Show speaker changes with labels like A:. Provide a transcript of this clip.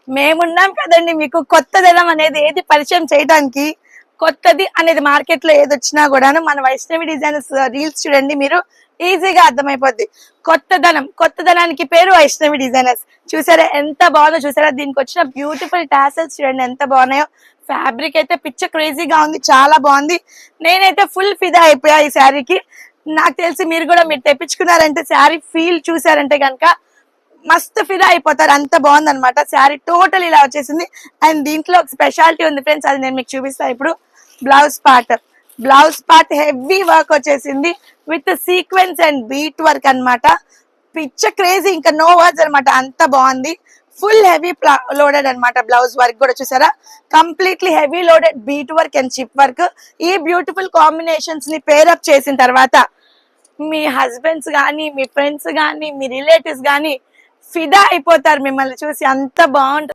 A: మేమున్నాం కదండి మీకు కొత్తదనం అనేది ఏది పరిచయం చేయడానికి. కొత్తది అనేది మార్కెట్ లో ఏది వచ్చినా కూడాను మన వైష్ణవి డిజైనర్స్ రీల్స్ చూడండి, మీరు ఈజీగా అర్థమైపోద్ది. కొత్తదనానికి పేరు వైష్ణవి డిజైనర్స్. చూసారా ఎంత బాగుందో, చూసారా దీనికి వచ్చిన బ్యూటిఫుల్ టాసల్స్ చూడండి ఎంత బాగున్నాయో. ఫ్యాబ్రిక్ అయితే పిచ్చ క్రేజీగా ఉంది, చాలా బాగుంది. నేనైతే ఫుల్ ఫిదా అయిపోయా ఈ శారీకి. నాకు తెలిసి మీరు కూడా, మీరు తెప్పించుకున్నారంటే శారీ ఫీల్ చూసారంటే కనుక మస్తు ఫిదా అయిపోతారు, అంత బాగుంది అనమాట. శారీ టోటల్ ఇలా వచ్చేసింది. అండ్ దీంట్లో ఒక స్పెషాలిటీ ఉంది ఫ్రెండ్స్, అది నేను మీకు చూపిస్తాను ఇప్పుడు. బ్లౌజ్ పార్ట్ హెవీ వర్క్ వచ్చేసింది with sequence and bead work అన్నమాట. పిచ్చ క్రేజీ, ఇంకా నో వర్డ్స్ అనమాట, అంత బాగుంది. ఫుల్ హెవీ లోడెడ్ అన్నమాట. బ్లౌజ్ వర్క్ కూడా చూసారా, completely heavy loaded bead work and chip work. ఈ బ్యూటిఫుల్ కాంబినేషన్స్ ని పేరప్ చేసిన తర్వాత మీ హస్బెండ్స్ గానీ, మీ ఫ్రెండ్స్ గానీ, మీ రిలేటివ్స్ గానీ ఫిదా అయిపోతారు మిమ్మల్ని చూసి, అంత బాగుంటుంది.